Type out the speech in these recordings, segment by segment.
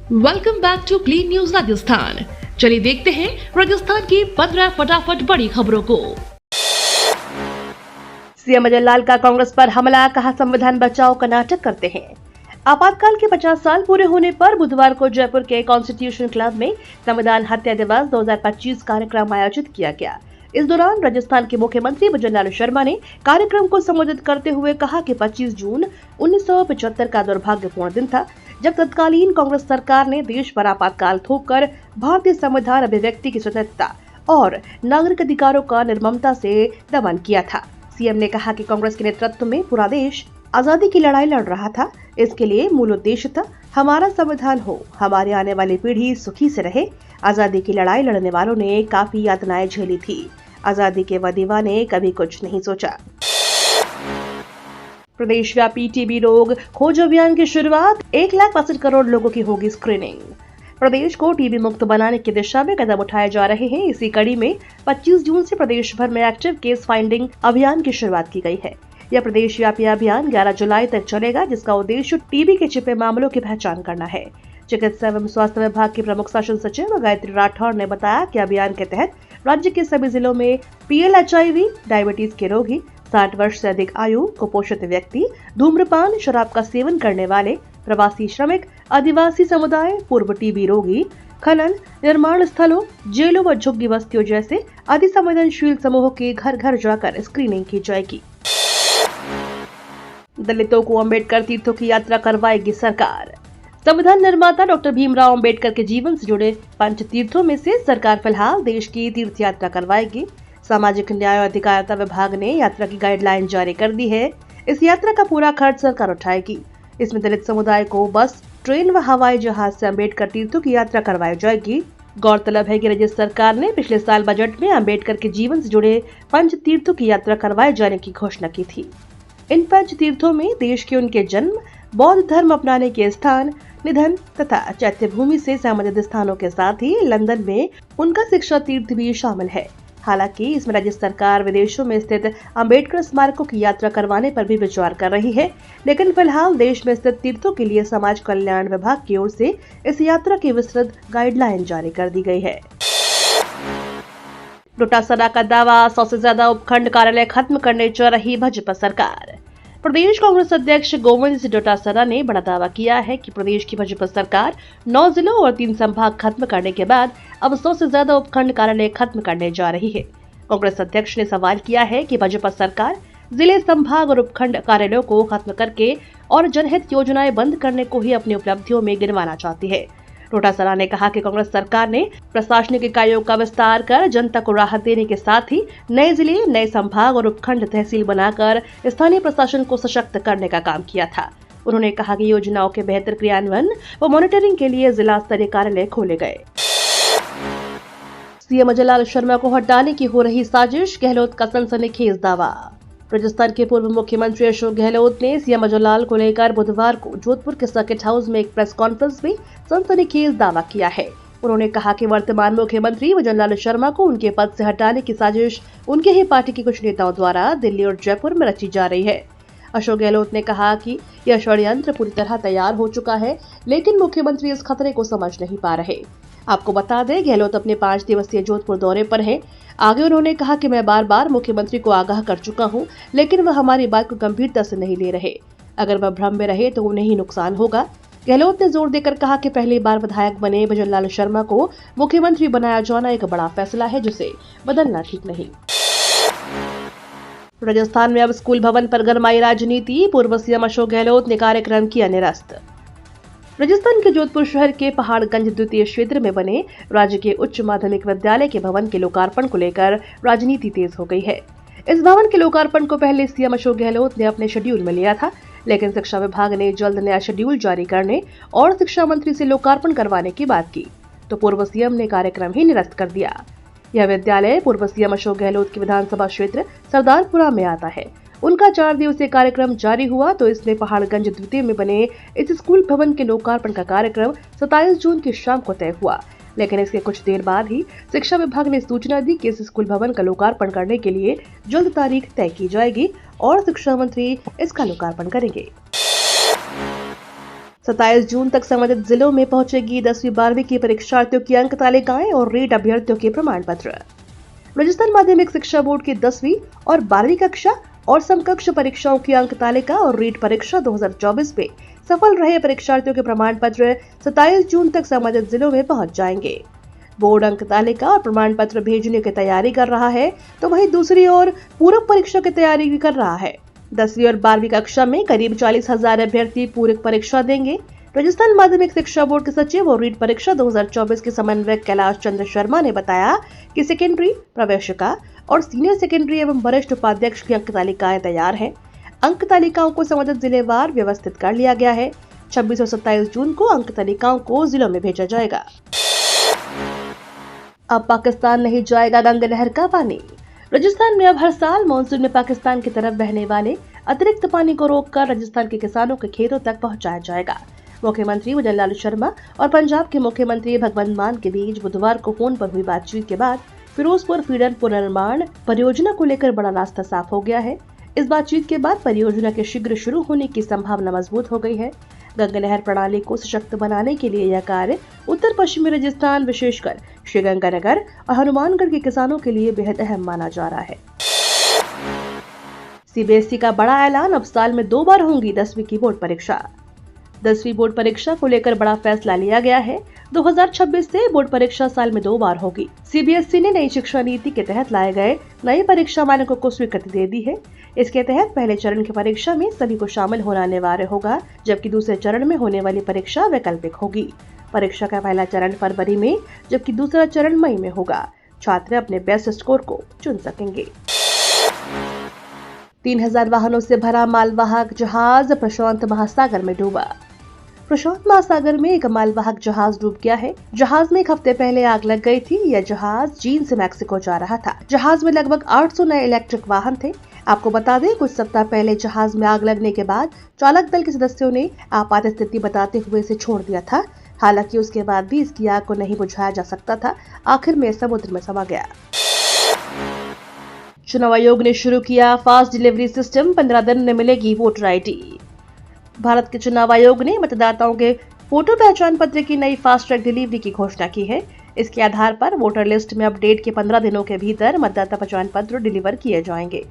Welcome back to clean news Rajasthan. चलिए देखते हैं राजस्थान की 15 फटाफट बड़ी खबरों को। सीएम अजय लाल का कांग्रेस पर हमला, कहा संविधान बचाओ का नाटक करते हैं। आपातकाल के 50 साल पूरे होने पर बुधवार को जयपुर के कॉन्स्टिट्यूशन क्लब में संविधान हत्या दिवस 2025 कार्यक्रम आयोजित किया गया। इस दौरान राजस्थान के मुख्यमंत्री भजनलाल शर्मा ने कार्यक्रम को संबोधित करते हुए कहा कि 25 जून 1975 का दुर्भाग्यपूर्ण दिन था, जब तत्कालीन कांग्रेस सरकार ने देश पर आपातकाल थोपकर भारतीय संविधान अभिव्यक्ति की स्वतंत्रता और नागरिक अधिकारों का निर्ममता से दमन किया था। सीएम ने कहा कि कांग्रेस के नेतृत्व में पूरा देश आजादी की लड़ाई लड़ रहा था। इसके लिए मूल उद्देश्य था हमारा संविधान हो, हमारी आने वाली पीढ़ी सुखी से रहे। आजादी की लड़ाई लड़ने वालों ने काफी यातनाएं झेली थी। आजादी के वदीवा ने कभी कुछ नहीं सोचा। प्रदेश व्यापी टीबी रोग खोज अभियान की शुरुआत, 1,62 करोड़ लोगों की होगी स्क्रीनिंग। प्रदेश को टीबी मुक्त बनाने की दिशा में कदम उठाए जा रहे हैं। इसी कड़ी में 25 जून से प्रदेश भर में एक्टिव केस फाइंडिंग अभियान की शुरुआत की गई है। यह प्रदेश व्यापी अभियान 11 जुलाई तक चलेगा, जिसका उद्देश्य टीबी के छिपे मामलों की पहचान करना है। चिकित्सा एवं स्वास्थ्य विभाग के प्रमुख शासन सचिव गायत्री राठौर ने बताया कि अभियान के तहत राज्य के सभी जिलों में PL-HIV, डायबिटीज के रोगी, 60 वर्ष से अधिक आयु, कुपोषित व्यक्ति, धूम्रपान, शराब का सेवन करने वाले, प्रवासी श्रमिक, आदिवासी समुदाय, पूर्व टीबी रोगी, खनन, निर्माण स्थलों, जेलों व झुग्गी बस्तियों जैसे अति संवेदनशील समूहों के घर घर जाकर स्क्रीनिंग की जाएगी। दलितों को अंबेडकर तीर्थों की यात्रा करवाएगी सरकार। संविधान निर्माता डॉक्टर भीमराव अंबेडकर के जीवन से जुड़े 5 तीर्थों में से सरकार फिलहाल देश की तीर्थ यात्रा करवाएगी। सामाजिक न्याय और अधिकारिता विभाग ने यात्रा की गाइडलाइन जारी कर दी है। इस यात्रा का पूरा खर्च सरकार उठाएगी। इसमें दलित समुदाय को बस, ट्रेन व हवाई जहाज से अंबेडकर तीर्थों की यात्रा करवाई जाएगी। गौरतलब है कि राज्य सरकार ने पिछले साल बजट में अंबेडकर के जीवन से जुड़े 5 तीर्थों की यात्रा करवाए जाने की घोषणा की थी। इन 5 तीर्थों में देश के उनके जन्म, बौद्ध धर्म अपनाने के स्थान, निधन तथा चैत्य भूमि से संबंधित स्थानों के साथ ही लंदन में उनका शिक्षा तीर्थ भी शामिल है। हालांकि इसमें राज्य सरकार विदेशों में स्थित अंबेडकर स्मारकों की यात्रा करवाने पर भी विचार कर रही है, लेकिन फिलहाल देश में स्थित तीर्थों के लिए समाज कल्याण विभाग की ओर से इस यात्रा की विस्तृत गाइडलाइन जारी कर दी गई है। डोटासरा का दावा, 100 से ज्यादा उपखंड कार्यालय खत्म करने जा रही भाजपा सरकार। प्रदेश कांग्रेस अध्यक्ष गोविंद सिंह डोटासरा ने बड़ा दावा किया है कि प्रदेश की भाजपा सरकार 9 जिलों और 3 संभाग खत्म करने के बाद अब 100 से ज्यादा उपखंड कार्यालय खत्म करने जा रही है। कांग्रेस अध्यक्ष ने सवाल किया है कि भाजपा सरकार जिले, संभाग और उपखंड कार्यालयों को खत्म करके और जनहित योजनाएं बंद करने को ही अपनी उपलब्धियों में गिनवाना चाहती है। डोटासरा ने कहा कि कांग्रेस सरकार ने प्रशासनिक इकाइयों का विस्तार कर जनता को राहत देने के साथ ही नए जिले, नए संभाग और उपखंड तहसील बनाकर स्थानीय प्रशासन को सशक्त करने का काम किया था। उन्होंने कहा कि योजनाओं के बेहतर क्रियान्वयन व मॉनिटरिंग के लिए जिला स्तरीय कार्यालय खोले गए। सीएम अजय लाल शर्मा को हटाने की हो रही साजिश, गहलोत का सनसनीखेज दावा। राजस्थान के पूर्व मुख्यमंत्री अशोक गहलोत ने सीएम अजय लाल को लेकर बुधवार को जोधपुर के सर्किट हाउस में एक प्रेस कॉन्फ्रेंस में सनसनीखेज दावा किया है। उन्होंने कहा कि वर्तमान मुख्यमंत्री भजनलाल शर्मा को उनके पद से हटाने की साजिश उनके ही पार्टी के कुछ नेताओं द्वारा दिल्ली और जयपुर में रची जा रही है। अशोक गहलोत ने कहा कि यह षड्यंत्र पूरी तरह तैयार हो चुका है, लेकिन मुख्यमंत्री इस खतरे को समझ नहीं पा रहे। आपको बता दें, गहलोत अपने 5 दिवसीय जोधपुर दौरे पर हैं। आगे उन्होंने कहा कि मैं बार बार मुख्यमंत्री को आगाह कर चुका हूं, लेकिन वह हमारी बात को गंभीरता से नहीं ले रहे। अगर वह भ्रम में रहे तो उन्हें ही नुकसान होगा। गहलोत ने जोर देकर कहा कि पहली बार विधायक बने भजनलाल शर्मा को मुख्यमंत्री बनाया जाना एक बड़ा फैसला है, जिसे बदलना ठीक नहीं। राजस्थान में अब स्कूल भवन पर गरमाई राजनीति, पूर्व सीएम अशोक गहलोत ने कार्यक्रम किया निरस्त। राजस्थान के जोधपुर शहर के पहाड़गंज द्वितीय क्षेत्र में बने राज्य के उच्च माध्यमिक विद्यालय के भवन के लोकार्पण को लेकर राजनीति तेज हो गई है। इस भवन के लोकार्पण को पहले सीएम अशोक गहलोत ने अपने शेड्यूल में लिया था, लेकिन शिक्षा विभाग ने जल्द नया शेड्यूल जारी करने और शिक्षा मंत्री से लोकार्पण करवाने की बात की, तो पूर्व सीएम ने कार्यक्रम ही निरस्त कर दिया। यह विद्यालय पूर्व सीएम अशोक गहलोत के विधानसभा क्षेत्र सरदारपुरा में आता है। उनका 4 दिवसीय कार्यक्रम जारी हुआ तो इसमें पहाड़गंज द्वितीय में बने इस स्कूल भवन के लोकार्पण का कार्यक्रम 27 जून की शाम को तय हुआ, लेकिन इसके कुछ देर बाद ही शिक्षा विभाग ने सूचना दी कि इस स्कूल भवन का लोकार्पण करने के लिए जल्द तारीख तय की जाएगी और शिक्षा मंत्री इसका लोकार्पण करेंगे। 27 जून तक संबंधित जिलों में पहुंचेगी 10वीं 12वीं की परीक्षार्थियों की अंक तालिकाएं और रीट अभ्यर्थियों के प्रमाण पत्र। राजस्थान माध्यमिक शिक्षा बोर्ड की 10वीं और 12वीं कक्षा और समकक्ष परीक्षाओं की अंक तालिका और रीट परीक्षा 2024 में सफल रहे परीक्षार्थियों के प्रमाण पत्र 27 जून तक संबंधित जिलों में पहुंच जाएंगे। बोर्ड अंक तालिका और प्रमाण पत्र भेजने की तैयारी कर रहा है, तो वहीं दूसरी ओर पूरक परीक्षा की तैयारी भी कर रहा है। 10वीं और 12वीं कक्षा में करीब 40,000 अभ्यर्थी पूरक परीक्षा देंगे। राजस्थान माध्यमिक शिक्षा बोर्ड के सचिव और रीट परीक्षा 2024 के समन्वयक कैलाश चंद्र शर्मा ने बताया कि सेकेंडरी, प्रवेशिका और सीनियर सेकेंडरी एवं वरिष्ठ उपाध्यक्ष की अंक तालिकाएं तैयार हैं। अंक तालिकाओं को संबंधित जिलेवार व्यवस्थित कर लिया गया है। 26 और 27 जून को अंक तालिकाओं को जिलों में भेजा जाएगा। अब पाकिस्तान नहीं जाएगा गंगा नहर का पानी। राजस्थान में अब हर साल मानसून में पाकिस्तान की तरफ बहने वाले अतिरिक्त पानी को रोककर राजस्थान के किसानों के खेतों तक पहुंचाया जाएगा। मुख्यमंत्री मदन लाल शर्मा और पंजाब के मुख्यमंत्री भगवंत मान के बीच बुधवार को फोन पर हुई बातचीत के बाद फिरोजपुर फीडर पुनर्निर्माण परियोजना को लेकर बड़ा रास्ता साफ हो गया है। इस बातचीत के बाद परियोजना के शीघ्र शुरू होने की संभावना मजबूत हो गई है। गंगा नहर प्रणाली को सशक्त बनाने के लिए यह कार्य उत्तर पश्चिमी राजस्थान, विशेषकर श्रीगंगानगर और हनुमानगढ़ के किसानों के लिए बेहद अहम माना जा रहा है। सीबीएसई का बड़ा ऐलान, अब साल में 2 बार होंगी 10वीं की बोर्ड परीक्षा। 10वीं बोर्ड परीक्षा को लेकर बड़ा फैसला लिया गया है। 2026 से बोर्ड परीक्षा साल में 2 बार होगी। सीबीएसई ने नई शिक्षा नीति के तहत लाए गए नए परीक्षा मानकों को स्वीकृति दे दी है। इसके तहत पहले चरण की परीक्षा में सभी को शामिल होना अनिवार्य होगा, जबकि दूसरे चरण में होने वाली परीक्षा वैकल्पिक होगी। परीक्षा का पहला चरण फरवरी में, जबकि दूसरा चरण मई में होगा। छात्र अपने बेस्ट स्कोर को चुन सकेंगे। 3000 वाहनों से भरा मालवाहक जहाज प्रशांत महासागर में डूबा। प्रशांत महासागर में एक मालवाहक जहाज डूब गया है। जहाज में एक हफ्ते पहले आग लग गई थी। यह जहाज चीन से मैक्सिको जा रहा था। जहाज में लगभग 800 नए इलेक्ट्रिक वाहन थे। आपको बता दें, कुछ सप्ताह पहले जहाज में आग लगने के बाद चालक दल के सदस्यों ने आपात स्थिति बताते हुए इसे छोड़ दिया था। हालांकि उसके बाद भी इसकी आग को नहीं बुझाया जा सकता था। आखिर में समुद्र में समा गया। चुनाव आयोग ने शुरू किया फास्ट डिलीवरी सिस्टम, 15 दिन में मिलेगी वोटर आईडी। भारत के चुनाव आयोग ने मतदाताओं के फोटो पहचान पत्र की नई फास्ट ट्रैक डिलीवरी की घोषणा की है। इसके आधार पर वोटर लिस्ट में अपडेट के 15 दिनों के भीतर मतदाता पहचान पत्र डिलीवर किए जाएंगे।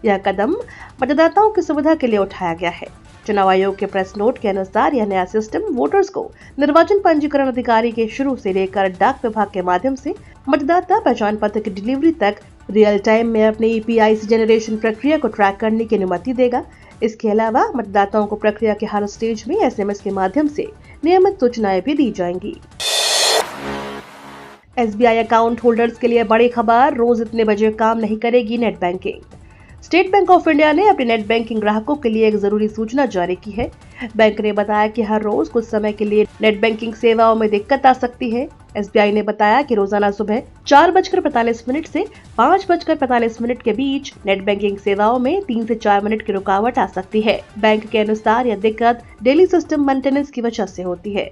यह कदम मतदाताओं की सुविधा के लिए उठाया गया है। चुनाव आयोग के प्रेस नोट के अनुसार यह नया सिस्टम वोटर्स को निर्वाचन पंजीकरण अधिकारी के शुरू से लेकर डाक विभाग के माध्यम से मतदाता पहचान पत्र की डिलीवरी तक रियल टाइम में अपने ईपीआईसी जनरेशन प्रक्रिया को ट्रैक करने की अनुमति देगा। इसके अलावा मतदाताओं को प्रक्रिया के हर स्टेज में एसएमएस के माध्यम से नियमित सूचनाएं भी दी जाएंगी। एसबीआई अकाउंट होल्डर्स के लिए बड़ी खबर, रोज इतने बजे काम नहीं करेगी net banking. State bank of India ने अपने नेट बैंकिंग ग्राहकों के लिए एक जरूरी सूचना जारी की है। बैंक ने बताया कि हर रोज कुछ समय के लिए नेट बैंकिंग सेवाओं में दिक्कत आ सकती है। एसबीआई ने बताया कि रोजाना सुबह 4:45 से 5:45 के बीच नेट बैंकिंग सेवाओं में 3 से 4 मिनट की रुकावट आ सकती है। बैंक के अनुसार यह दिक्कत डेली सिस्टम मेंटेनेंस की वजह से होती है।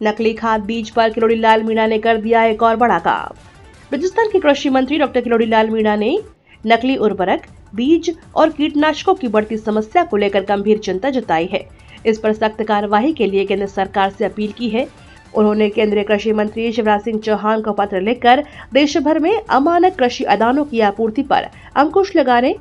नकली खाद बीज पर किरोड़ी लाल मीणा ने कर दिया एक और बड़ा काम। राजस्थान के कृषि मंत्री डॉक्टर किरोड़ी लाल मीणा ने नकली उर्वरक, बीज और कीटनाशकों की बढ़ती समस्या को लेकर गंभीर चिंता जताई है। इस पर सख्त कार्रवाई के लिए केंद्र सरकार से अपील की है। उन्होंने केंद्रीय कृषि मंत्री शिवराज सिंह चौहान को पत्र लिखकर देश भर में अमानक कृषि अदानों की आपूर्ति पर अंकुश लगाने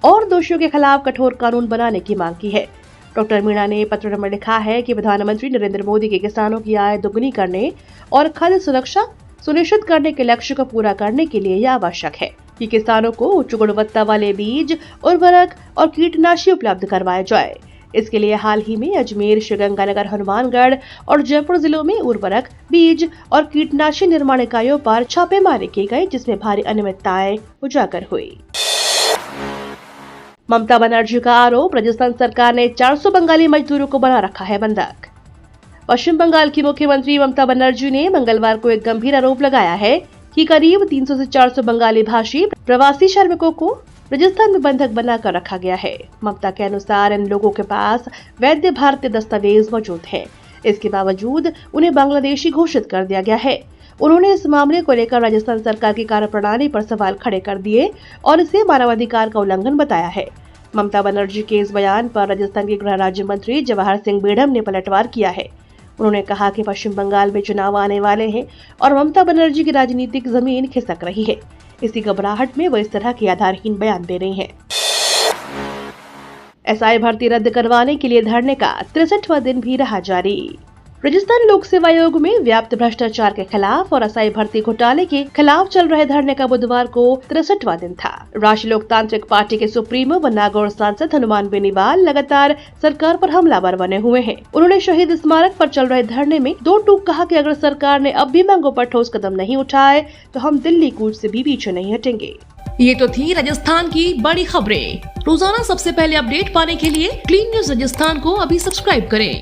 और दोषियों के खिलाफ कठोर कानून बनाने की मांग की है। डॉक्टर मीणा ने पत्र में लिखा है कि प्रधानमंत्री नरेंद्र मोदी के किसानों की आय दोगुनी करने और खाद्य सुरक्षा सुनिश्चित करने के लक्ष्य को पूरा करने के लिए यह आवश्यक है कि किसानों को उच्च गुणवत्ता वाले बीज, उर्वरक और कीटनाशी उपलब्ध करवाए जाए। इसके लिए हाल ही में अजमेर, श्रीगंगानगर, हनुमानगढ़ और जयपुर जिलों में उर्वरक, बीज और कीटनाशी निर्माण इकाइयों पर छापेमारी की गई, जिसमें भारी अनियमितताएं उजागर हुई। ममता बनर्जी का आरोप, राजस्थान सरकार ने 400 बंगाली मजदूरों को बना रखा है बंधक। पश्चिम बंगाल की मुख्यमंत्री ममता बनर्जी ने मंगलवार को एक गंभीर आरोप लगाया है कि करीब 300 से 400 बंगाली भाषी प्रवासी श्रमिकों को राजस्थान में बंधक बनाकर रखा गया है। ममता के अनुसार इन लोगों के पास वैध भारतीय दस्तावेज मौजूद हैं। इसके बावजूद उन्हें बांग्लादेशी घोषित कर दिया गया है। उन्होंने इस मामले को लेकर राजस्थान सरकार की कार्यप्रणाली पर सवाल खड़े कर दिए और इसे मानवाधिकार का उल्लंघन बताया है। ममता बनर्जी के इस बयान पर राजस्थान के गृह राज्य मंत्री जवाहर सिंह बेढ़म ने पलटवार किया है। उन्होंने कहा कि पश्चिम बंगाल में चुनाव आने वाले हैं और ममता बनर्जी की राजनीतिक जमीन खिसक रही है। इसी घबराहट में वो इस तरह के आधारहीन बयान दे रही हैं। एसआई भर्ती रद्द करवाने के लिए धरने का 63वां दिन भी रहा जारी। राजस्थान लोक सेवा आयोग में व्याप्त भ्रष्टाचार के खिलाफ और एसआई भर्ती घोटाले के खिलाफ चल रहे धरने का बुधवार को 63वां दिन था। राष्ट्रीय लोकतांत्रिक पार्टी के सुप्रीमो व नागौर सांसद हनुमान बेनीवाल लगातार सरकार पर हमलावर बने हुए हैं। उन्होंने शहीद स्मारक पर चल रहे धरने में दो टूक कहा कि अगर सरकार ने अब भी मांगों पर ठोस कदम नहीं उठाए तो हम दिल्ली कूच से भी पीछे नहीं हटेंगे। ये तो थी राजस्थान की बड़ी खबरें। रोजाना सबसे पहले अपडेट पाने के लिए क्लीन न्यूज राजस्थान को अभी सब्सक्राइब करें।